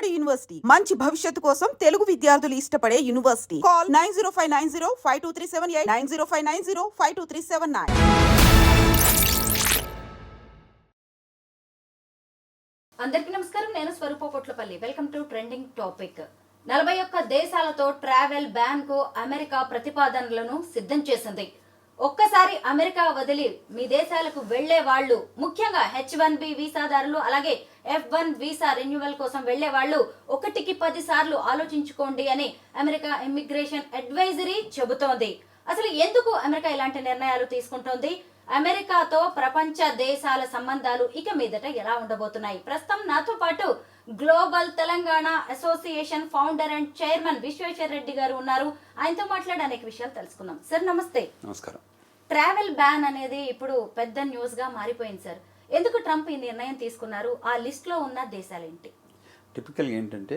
బాలబడి యూనివర్సిటీ మంచి భవిష్యత్తు కోసం తెలుగు విద్యార్థులు ఇష్టపడే యూనివర్సిటీ. కాల్ 9059052378 9059052379. అందరికీ నమస్కారం. నేను Swaroopa Potlapalli. Welcome to trending topic. 41 దేశాలతో ట్రావెల్ బ్యాన్ కు అమెరికా ప్రతిపాదనలను సిద్ధం చేసింది. ఒక్కసారి అమెరికా వదిలి మీ దేశాలకు వెళ్లే వాళ్ళు, ముఖ్యంగా H1B వీసాదారులు, అలాగే F1 వీసా రెన్యువల్ కోసం వెళ్లే వాళ్ళు 1కి 10 సార్లు ఆలోచించుకోండి అని అమెరికా ఇమ్మిగ్రేషన్ అడ్వైజరీ చెబుతోంది. అసలు ఎందుకు అమెరికా ఇలాంటి నిర్ణయాలు తీసుకుంటోంది? అమెరికాతో ప్రపంచ దేశాల సంబంధాలు ఇక మీదట ఎలా ఉండబోతున్నాయి? ప్రస్తుతం నాతో పాటు global Telangana association founder and chairman Vishweshwar Reddy garu ఉన్నారు. ఆయనతో మాట్లాడి అనేక విషయాలు తెలుసుకుందాం. సార్ నమస్తే. నమస్కారం. ట్రావెల్ బ్యాన్ అనేది ఇప్పుడు పెద్ద న్యూస్ గా మారిపోయింది సార్. ఎందుకు ట్రంప్ ఈ నిర్ణయం తీసుకున్నారు? ఆ లిస్ట్ లో ఉన్న దేశాలు ఏంటి? టిపికల్గా ఏంటంటే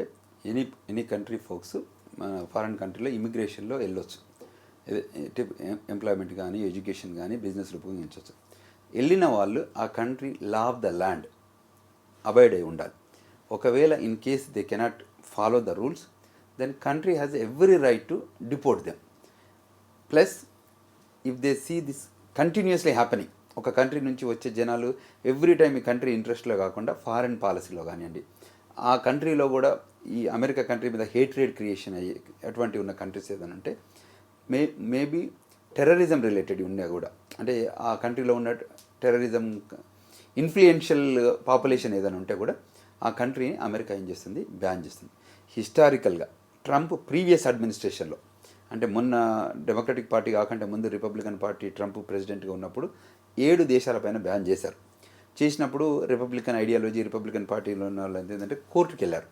ఎనీ కంట్రీ ఫోక్స్ మన ఫారెన్ కంట్రీలో ఇమిగ్రేషన్లో వెళ్ళొచ్చు. ఎంప్లాయ్మెంట్ కానీ, ఎడ్యుకేషన్ కానీ, బిజినెస్లో ఉపయోగించవచ్చు. వెళ్ళిన వాళ్ళు ఆ country law of the land abide అయి ఉండాలి. ఒకవేళ in case they cannot follow the rules, then country has every right to deport them. Plus if they see this continuously happening, ఒక కంట్రీ నుంచి వచ్చే జనాలు ఎవ్రీ టైం ఈ country ఇంట్రెస్ట్లో కాకుండా ఫారెన్ పాలసీలో కానివ్వండి, ఆ కంట్రీలో కూడా ఈ అమెరికా కంట్రీ మీద హేట్రేడ్ క్రియేషన్ అయ్యి అటువంటి ఉన్న కంట్రీస్ ఏదైనా ఉంటే మేబీ టెర్రరిజం రిలేటెడ్ ఉన్నా కూడా, అంటే ఆ కంట్రీలో ఉన్న టెర్రరిజం ఇన్ఫ్లుయెన్షియల్ పాపులేషన్ ఏదైనా ఉంటే కూడా ఆ కంట్రీని అమెరికా ఏం చేస్తుంది, బ్యాన్ చేస్తుంది. హిస్టారికల్గా ట్రంప్ ప్రీవియస్ అడ్మినిస్ట్రేషన్లో, అంటే మొన్న డెమోక్రటిక్ పార్టీ కాకుండా ముందు రిపబ్లికన్ పార్టీ ట్రంప్ ప్రెసిడెంట్గా ఉన్నప్పుడు 7 దేశాలపైన బ్యాన్ చేశారు. చేసినప్పుడు రిపబ్లికన్ ఐడియాలజీ, రిపబ్లికన్ పార్టీలో ఉన్న వాళ్ళు ఏంటంటే కోర్టుకు వెళ్ళారు.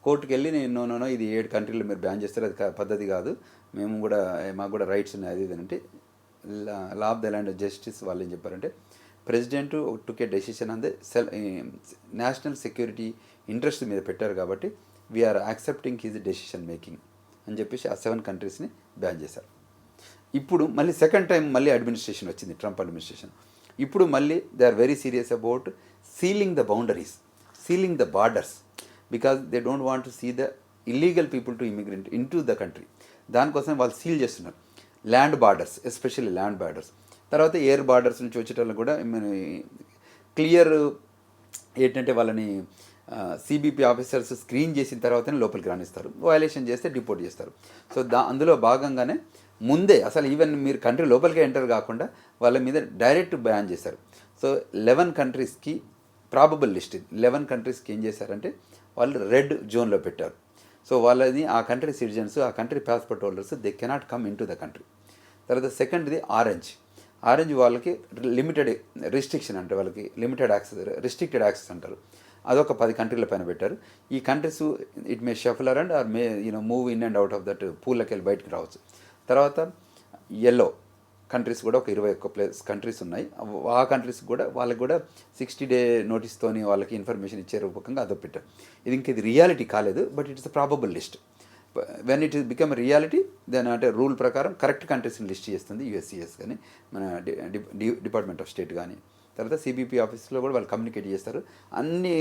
కోర్టుకు వెళ్ళి నో ఇది 7 కంట్రీలు మీరు బ్యాన్ చేస్తారు, అది పద్ధతి కాదు, మాకు కూడా రైట్స్ ఉన్నాయి, అది అంటే law of the land justice వాళ్ళు ఏం చెప్పారంటే, ప్రెసిడెంట్ టుక్ ఏ డెసిషన్ అందే నేషనల్ సెక్యూరిటీ ఇంట్రెస్ట్ మీద పెట్టారు కాబట్టి we are accepting his decision making అని చెప్పేసి ఆ 7 కంట్రీస్ని బ్యాన్ చేశారు. ఇప్పుడు మళ్ళీ సెకండ్ టైం మళ్ళీ అడ్మినిస్ట్రేషన్ వచ్చింది, ట్రంప్ అడ్మినిస్ట్రేషన్. ఇప్పుడు మళ్ళీ they are very serious about sealing the boundaries, sealing the borders, because they don't want to see the illegal people to immigrant in to the country. దానికోసం వాళ్ళు seal చేస్తున్నారు land borders, especially land borders. తర్వాత air borders నుంచి వచ్చేటప్పుడు కూడా clear ఏంటంటే వాళ్ళని CBP officers screen చేసిన తర్వాతనే లోపలికి రానిస్తారు, వయలేషన్ చేస్తే డిపోర్ట్ చేస్తారు. సో అందులో భాగంగానే ముందే అసలు ఈవెన్ మీరు కంట్రీ లోపలికే ఎంటర్ కాకుండా వాళ్ళ మీద డైరెక్ట్ బ్యాన్ చేశారు. సో 11 కంట్రీస్కి ప్రాబబుల్ లిస్ట్, 11 కంట్రీస్కి ఏం చేశారంటే వాళ్ళు రెడ్ జోన్లో పెట్టారు. సో వాళ్ళని ఆ కంట్రీ సిటిజన్స్, ఆ country passport holders, they cannot come in to the country. తర్వాత సెకండ్ది ఆరెంజ్ వాళ్ళకి లిమిటెడ్ రిస్ట్రిక్షన్, అంటే వాళ్ళకి లిమిటెడ్ యాక్సెస్, రిస్ట్రిక్టెడ్ యాక్సెస్ అంటారు. అదొక 10 కంట్రీల పైన పెట్టారు. ఈ countries it may shuffle around or may move in and out of that పూల్లోకి వెళ్ళి బయటకు రావచ్చు. తర్వాత ఎల్లో కంట్రీస్ కూడా ఒక 21 కంట్రీస్ ఉన్నాయి. ఆ కంట్రీస్ కూడా వాళ్ళకి కూడా 60 డే నోటీస్తోని వాళ్ళకి ఇన్ఫర్మేషన్ ఇచ్చే రూపకంగా అదో పెట్టారు. ఇది రియాలిటీ కాలేదు, but it's a probable list. When it is become reality then అంటే రూల్ ప్రకారం కరెక్ట్ కంట్రీస్ని లిస్ట్ చేస్తుంది USCIS కానీ, మన డిపార్ట్మెంట్ ఆఫ్ స్టేట్ కానీ. తర్వాత సిబిపి ఆఫీస్లో కూడా వాళ్ళు కమ్యూనికేట్ చేస్తారు. అన్ని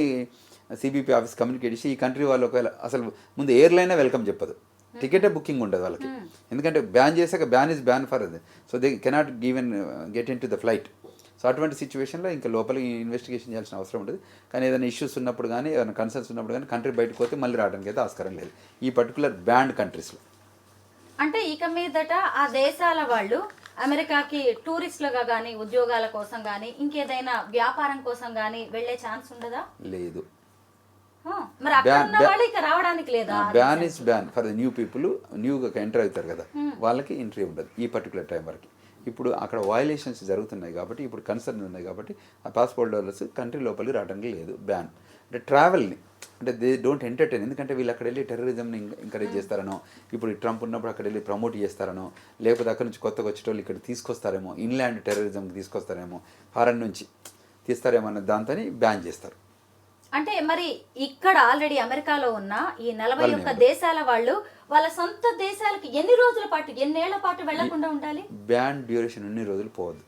సిబిపి ఆఫీస్ కమ్యూనికేట్ చేసి ఈ కంట్రీ వాళ్ళు ఒకవేళ అసలు ముందు ఎయిర్లైనే వెల్కమ్ చెప్పదు, టికెటే బుకింగ్ ఉండదు వాళ్ళకి, ఎందుకంటే బ్యాన్ చేశాక బ్యాన్ ఈజ్ బ్యాన్ ఫర్ అది. So they cannot given get in to the flight. So అటువంటి సిచ్యువేషన్లో ఇంకా లోపలికి ఇన్వెస్టిగేషన్ చేయాల్సిన అవసరం ఉంటుంది. కానీ ఏదైనా ఇష్యూస్ ఉన్నప్పుడు కానీ, ఏదైనా కన్సర్న్స్ ఉన్నప్పుడు కానీ కంట్రీ బయటకు పోతే మళ్ళీ రావడానికి అయితే ఆస్కారం లేదు ఈ పర్టికులర్ బ్యాండ్ కంట్రీస్లో. అంటే ఇక మీదట ఆ దేశాల వాళ్ళు అమెరికాకి టూరిస్టులుగా కానీ, ఉద్యోగాల కోసం కానీ, ఇంకేదైనా వ్యాపారం కోసం కానీ వెళ్ళే ఛాన్స్ ఉండదా? లేదు. మరి అక్కడ ఉన్న వాళ్ళు ఇక రావడానికి లేదా? Ban is ban for the new people, న్యూగా ఎంటర్ అవుతారు కదా, వాళ్ళకి ఎంట్రీ ఉండదు ఈ పర్టికులర్ టైం వరకు. ఇప్పుడు అక్కడ వయలేషన్స్ జరుగుతున్నాయి కాబట్టి, ఇప్పుడు కన్సర్న్ ఉన్నాయి కాబట్టి ఆ పాస్పోర్ట్ హోల్డర్స్ కంట్రీ లోపలికి రావడానికి లేదు, బ్యాన్. అంటే ట్రావెల్ని అంటే దే డోంట్ ఎంటర్టైన్, ఎందుకంటే వీళ్ళు అక్కడ వెళ్ళి టెర్రరిజంని ఎంకరేజ్ చేస్తారనో, ఇప్పుడు ట్రంప్ ఉన్నప్పుడు అక్కడ వెళ్ళి ప్రమోట్ చేస్తారనో, లేకపోతే అక్కడ నుంచి కొత్తగా వచ్చేటోళ్ళు ఇక్కడ తీసుకొస్తారేమో, ఇన్లాండ్ టెర్రరిజంకి తీసుకొస్తారేమో, ఫారెన్ నుంచి తీస్తారేమో అన్న దాంతో బ్యాన్ చేస్తారు. అంటే మరి ఇక్కడ ఆల్రెడీ అమెరికాలో ఉన్న ఈ 41 దేశాల వాళ్ళు వాళ్ళ సొంత దేశాలకు ఎన్ని రోజుల పాటు, ఎన్నేళ్ల పాటు వెళ్లకుండా ఉండాలి? బ్యాన్ డ్యూరేషన్ ఎన్ని రోజులు పోవద్దు.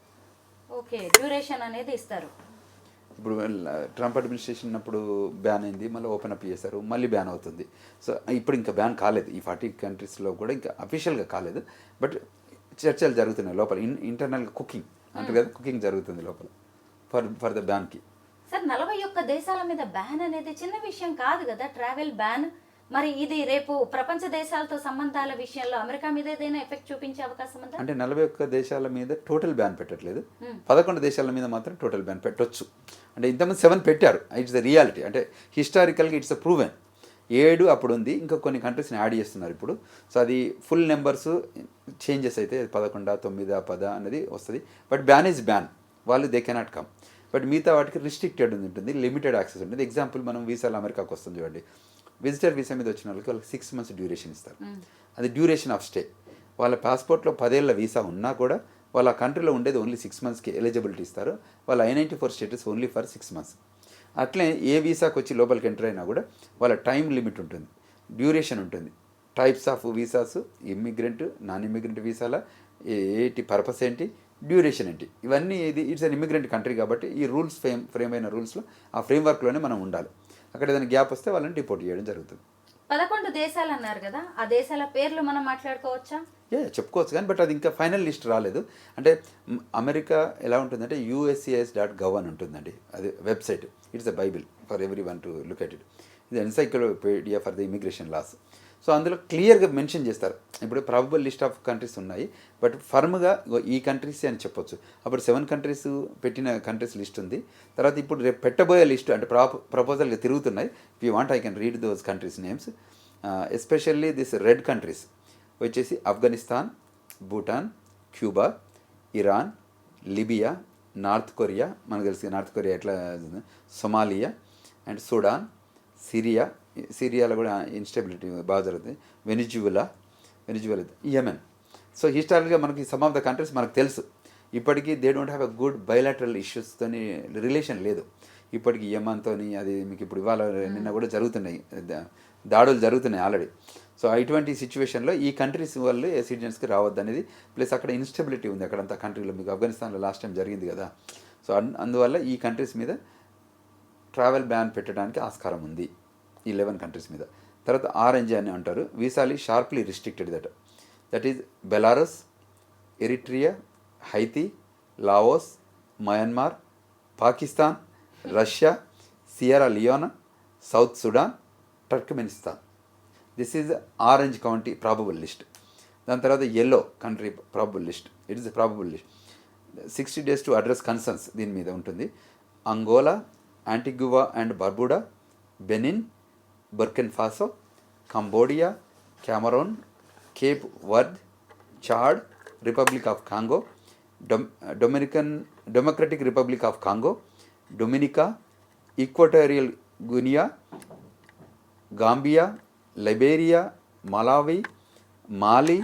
ఓకే, డ్యూరేషన్ అనేది ఇస్తారు. ఇప్పుడు ట్రంప్ అడ్మినిస్ట్రేషన్ ఉన్నప్పుడు బ్యాన్ అయింది, మళ్ళీ ఓపెన్ అప్ చేశారు, మళ్ళీ బ్యాన్ అవుతుంది. సో ఇప్పుడు ఇంకా బ్యాన్ కాలేదు, ఈ 40 కంట్రీస్లో కూడా ఇంకా అఫీషియల్గా కాలేదు. బట్ చర్చలు జరుగుతున్నాయి లోపల, ఇంటర్నల్గా కుకింగ్ అంటారు కదా, కుకింగ్ జరుగుతుంది లోపల ఫర్ ద బ్యాన్కి. సార్ 41 దేశాల మీద బ్యాన్ అనేది చిన్న విషయం కాదు కదా, ట్రావెల్ బ్యాన్. మరి ఇది రేపు ప్రపంచ దేశాలతో సంబంధాల విషయంలో అమెరికా మీద ఏదైనా ఎఫెక్ట్ చూపించే అవకాశం ఉందా? అంటే 41 దేశాల మీద టోటల్ బ్యాన్ పెట్టట్లేదు, 11 దేశాల మీద మాత్రం టోటల్ బ్యాన్ పెట్టొచ్చు. అంటే ఇంతకుముందు 7 పెట్టారు, ఇట్స్ ద రియాలిటీ. అంటే హిస్టారికల్గా ఇట్స్ అ ప్రూవెన్. 7 అప్పుడు ఉంది, ఇంకా కొన్ని కంట్రీస్ని యాడ్ చేస్తున్నారు ఇప్పుడు. సో అది ఫుల్ నెంబర్స్ చేంజెస్ అయితే 11, 9, 10 అనేది వస్తుంది. బట్ బ్యాన్ ఈజ్ బ్యాన్, వాళ్ళు దే కెనాట్ కమ్. బట్ మిగతా వాటికి రిస్ట్రిక్టెడ్ ఉంటుంది, లిమిటెడ్ యాక్సెస్ ఉంటుంది. ఎగ్జాంపుల్ మనం వీసాలు అమెరికాకు వస్తుంది చూడండి, విజిటర్ వీసా మీద వచ్చిన వాళ్ళకి 6 months డ్యూరేషన్ ఇస్తారు. అది డ్యూరేషన్ ఆఫ్ స్టే. వాళ్ళ పాస్పోర్ట్లో 10 ఏళ్ల వీసా ఉన్నా కూడా వాళ్ళ కంట్రీలో ఉండేది ఓన్లీ 6 monthsకి ఎలిజిబిలిటీ ఇస్తారు. వాళ్ళ I-94 status only for 6 months. అట్లే ఏ వీసాకి వచ్చి లోపలికి ఎంటర్ అయినా కూడా వాళ్ళ టైం లిమిట్ ఉంటుంది, డ్యూరేషన్ ఉంటుంది. Types of visas, immigrant, non immigrant వీసాల ఏంటి, పర్పస్ ఏంటి, డ్యూరేషన్ ఏంటి, ఇవన్నీ ఇది ఇట్స్ అన్ ఇమిగ్రెంట్ కంట్రీ కాబట్టి ఈ రూల్స్ ఫ్రేమ్ అయిన రూల్స్లో ఆ ఫ్రేమ్వర్క్లోనే మనం ఉండాలి. అక్కడ ఏదైనా గ్యాప్ వస్తే వాళ్ళని డిపోర్ట్ చేయడం జరుగుతుంది. 11 దేశాలు అన్నారు కదా, ఆ దేశాల పేర్లు మనం మాట్లాడుకోవచ్చా? చెప్పుకోవచ్చు కానీ బట్ అది ఇంకా ఫైనల్ లిస్ట్ రాలేదు. అంటే అమెరికా ఎలా ఉంటుందంటే USCIS.gov అని ఉంటుందండి, అది website. It's a bible for everyone to look at it. ఇది encyclopedia for the immigration laws. So అందులో క్లియర్గా మెన్షన్ చేస్తారు. ఇప్పుడు ప్రాబబుల్ లిస్ట్ ఆఫ్ కంట్రీస్ ఉన్నాయి, బట్ ఫర్మ్గా ఈ కంట్రీస్ అని చెప్పొచ్చు. అప్పుడు 7 కంట్రీస్ పెట్టిన కంట్రీస్ లిస్ట్ ఉంది. తర్వాత ఇప్పుడు రేపు పెట్టబోయే లిస్ట్ అంటే ప్రపోజల్గా తిరుగుతున్నాయి. If you want I can read those countries names. Especially this red countries వచ్చేసి Afghanistan, Bhutan, Cuba, Iran, Libya, North Korea, మనకు తెలిసి నార్త్ కొరియా ఎట్లా, సొమాలియా అండ్ సుడాన్, సిరియాలో కూడా ఇన్స్టెబిలిటీ బాగా జరుగుతుంది, వెనిజువెలా, యెమెన్. సో హిస్టారికల్గా మనకి సమ్ ఆఫ్ ద కంట్రీస్ మనకు తెలుసు. ఇప్పటికీ they don't have a good bilateral ఇష్యూస్తోని రిలేషన్ లేదు ఇప్పటికి యెమెన్తో. అది మీకు ఇప్పుడు ఇవాళ నిన్న కూడా జరుగుతున్నాయి, దాడులు జరుగుతున్నాయి ఆల్రెడీ. సో ఇటువంటి సిచ్యువేషన్లో ఈ కంట్రీస్ వాళ్ళు సిటిజన్స్కి రావద్దు అనేది, ప్లస్ అక్కడ ఇన్స్టెబిలిటీ ఉంది అక్కడంతా కంట్రీలో. మీకు ఆఫ్ఘనిస్తాన్లో లాస్ట్ టైం జరిగింది కదా. సో అందువల్ల ఈ కంట్రీస్ మీద ట్రావెల్ బ్యాన్ పెట్టడానికి ఆస్కారం ఉంది ఈ 11 కంట్రీస్ మీద. తర్వాత ఆరెంజ్ అని అంటారు, వీసాలు sharply restricted that is Belarus, Eritrea, Haiti, Laos, Myanmar, Pakistan, Russia, Sierra Leone, South Sudan, Turkmenistan. This is orange county probable list. దాని తర్వాత yellow country probable list. It is probable list. 60 days to address concerns దీని మీద ఉంటుంది. Angola, Antigua and Barbuda, Benin, Burkina Faso, Cambodia, Cameroon, Cape Verde, Chad, Republic of Congo, Democratic Republic of Congo, Dominica, Equatorial Guinea, Gambia, Liberia, Malawi, Mali,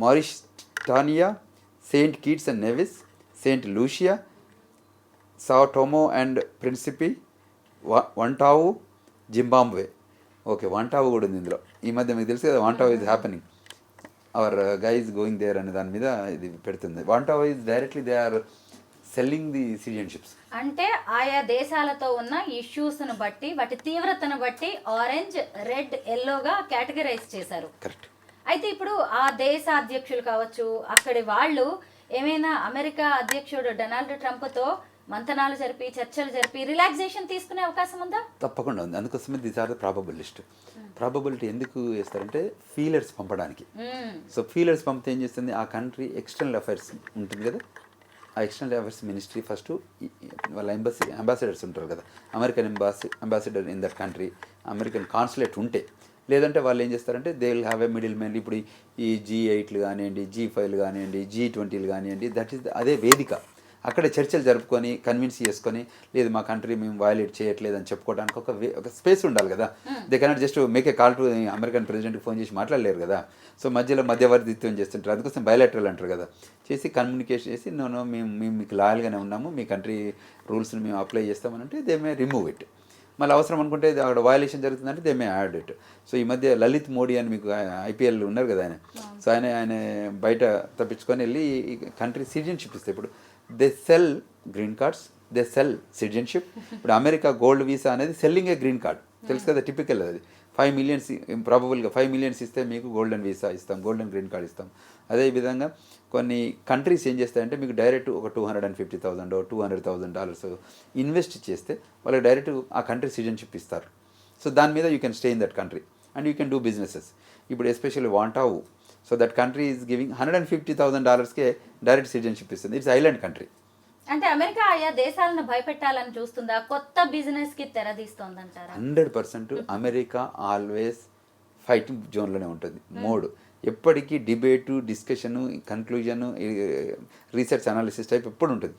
మారిషటానియా, Saint Kitts and Nevis, Saint Lucia, Sao Tome and Principe, Vanuatu, Zimbabwe. Okay, Vanuatu కూడా ఉంది ఇందులో. ఈ మధ్య మీకు తెలుసు కదా Vanuatu is happening, our guy is going there అనే దాని మీద ఇది పెడుతుంది. Vanuatu is directly they are selling the citizenships. అంటే ఆయా దేశాలతో ఉన్న ఇష్యూస్ను బట్టి, వాటి తీవ్రతను బట్టి ఆరెంజ్, రెడ్, ఎల్లోగా కేటగరైజ్ చేశారు. కరెక్ట్. అయితే ఇప్పుడు ఆ దేశ అధ్యక్షులు కావచ్చు, అక్కడి వాళ్ళు ఏమైనా అమెరికా అధ్యక్షుడు డొనాల్డ్ ట్రంప్తో మంతనాలు జరిపి, చర్చలు జరిపి రిలాక్సేషన్ తీసుకునే అవకాశం ఉందా? తప్పకుండా ఉంది. అందుకోసమే this are the probable list. Probability ఎందుకు వేస్తారంటే ఫీలర్స్ పంపడానికి. సో ఫీలర్స్ పంపితే ఏం చేస్తుంది, ఆ కంట్రీ ఎక్స్టర్నల్ అఫైర్స్ ఉంటుంది కదా, ఆ ఎక్స్టర్నల్ అఫైర్స్ మినిస్ట్రీ ఫస్ట్ వాళ్ళ అంబాసిడర్స్ ఉంటారు కదా, American ambassador in that country, American consulate ఉంటే, లేదంటే వాళ్ళు ఏం చేస్తారంటే they will have a middle man. ఇప్పుడు ఈ G8 కానివ్వండి, G5 కానివ్వండి, G20 కానివ్వండి, దట్ ఈస్ అదే వేదిక. అక్కడ చర్చలు జరుపుకొని కన్విన్స్ చేసుకొని, లేదు మా కంట్రీ మేము వయలేట్ చేయట్లేదు అని చెప్పుకోవడానికి ఒక స్పేస్ ఉండాలి కదా. They cannot just make a call to American ప్రెసిడెంట్కి ఫోన్ చేసి మాట్లాడలేరు కదా. సో మధ్యలో మధ్యవర్తిత్వం చేస్తుంటారు, అందుకోసం బయలాటరల్ అంటారు కదా. చేసి కమ్యూనికేషన్ చేసి నో మేము మీకు లాయల్గానే ఉన్నాము, మీ కంట్రీ రూల్స్ని మేము అప్లై చేస్తామని అంటే దే మే రిమూవ్ ఇట్. మళ్ళీ అవసరం అనుకుంటే అక్కడ వయలేషన్ జరుగుతుందంటే they may add it. So ఈ మధ్య లలిత్ మోడీ అని మీకు IPL ఉన్నారు కదా ఆయన, సో ఆయన బయట తప్పించుకొని వెళ్ళి ఈ కంట్రీ సిటిజన్షిప్ ఇస్తే ఇప్పుడు they sell green cards, they sell citizenship. ఇప్పుడు అమెరికా గోల్డ్ వీసా అనేది సెల్లింగ్ ఏ గ్రీన్ కార్డ్, తెలుసు కదా, టిపికల్ అది. 5 million ప్రాబబుల్గా 5 million ఇస్తే మీకు గోల్డెన్ వీసా ఇస్తాం, గోల్డెన్ గ్రీన్ కార్డ్ ఇస్తాం. అదేవిధంగా కొన్ని కంట్రీస్ ఏం చేస్తాయంటే మీకు డైరెక్ట్ ఒక $250,000 $200,000 ఇన్వెస్ట్ చేస్తే వాళ్ళకి డైరెక్ట్ ఆ కంట్రీ సిటిజన్షిప్ ఇస్తారు. సో దాని మీద you can stay in that country and you can do businesses. ఇప్పుడు especially Vanuatu, so that country is giving $150,000కే డైరెక్ట్ సిటిజన్షిప్ ఇస్తుంది. It's island country. అంటే అమెరికా ఆయా దేశాలను భయపెట్టాలని చూస్తుందా, కొత్త బిజినెస్ కి తెరదీస్తోందంటారా? 100% అమెరికా ఆల్వేస్ ఫైటింగ్ జోన్లోనే ఉంటుంది. మోడ్ ఎప్పటికీ debate, discussion, conclusion, research analysis type ఎప్పుడు ఉంటుంది.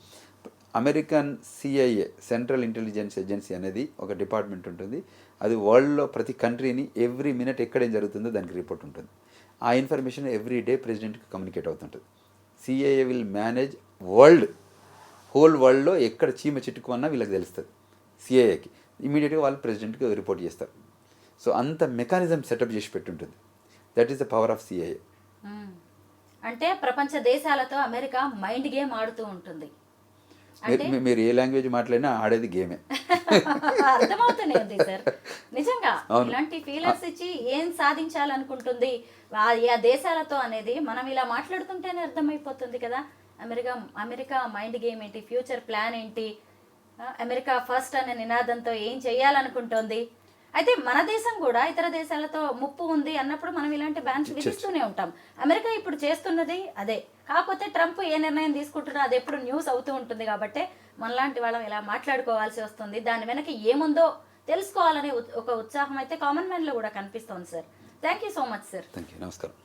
American CIA central intelligence agency అనేది ఒక డిపార్ట్మెంట్ ఉంటుంది. అది వరల్డ్లో ప్రతి కంట్రీని ఎవ్రీ మినిట్ ఎక్కడేం జరుగుతుందో దానికి రిపోర్ట్ ఉంటుంది. ఆ ఇన్ఫర్మేషన్ ఎవ్రీ డే ప్రెసిడెంట్కి కమ్యూనికేట్ అవుతుంటుంది. CIA విల్ మేనేజ్ హోల్ వరల్డ్లో ఎక్కడ చీమ చిట్టుకున్నా వీళ్ళకి తెలుస్తుంది CIAకి. ఇమీడియట్గా వాళ్ళు ప్రెసిడెంట్కి రిపోర్ట్ చేస్తారు. సో అంత మెకానిజం సెటప్ చేసి పెట్టుంటుంది. That is the power of CIA. అంటే ప్రపంచ దేశాలతో అమెరికా మైండ్ గేమ్ ఆడుతూ ఉంటుంది. మీరు ఏ లాంగ్వేజ్ మాట్లాడినా ఆడేది గేమే. అర్థమవుతూనే ఉంది సార్. నిజంగా ఇలాంటి ఫీలర్స్ ఇచ్చి ఏం సాధించాలనుకుంటుంది ఆ దేశాలతో అనేది మనం ఇలా మాట్లాడుతుంటేనే అర్థమైపోతుంది కదా. అమెరికా మైండ్ గేమ్ ఏంటి, ఫ్యూచర్ ప్లాన్ ఏంటి, అమెరికా ఫస్ట్ అనే నినాదంతో ఏం చేయాలనుకుంటోంది. అయితే మన దేశం కూడా ఇతర దేశాలతో ముప్పు ఉంది అన్నప్పుడు మనం ఇలాంటి బ్యాన్స్ విధిస్తూనే ఉంటాం. అమెరికా ఇప్పుడు చేస్తున్నది అదే. కాకపోతే ట్రంప్ ఏ నిర్ణయం తీసుకుంటున్నా అది ఎప్పుడు న్యూస్ అవుతూ ఉంటుంది కాబట్టి మనలాంటి వాళ్ళం ఇలా మాట్లాడుకోవాల్సి వస్తుంది. దాని వెనక ఏముందో తెలుసుకోవాలనే ఒక ఉత్సాహం అయితే కామన్ మ్యాన్లో కూడా కనిపిస్తోంది sir. Thank you so much sir. Thank you. నమస్కారం.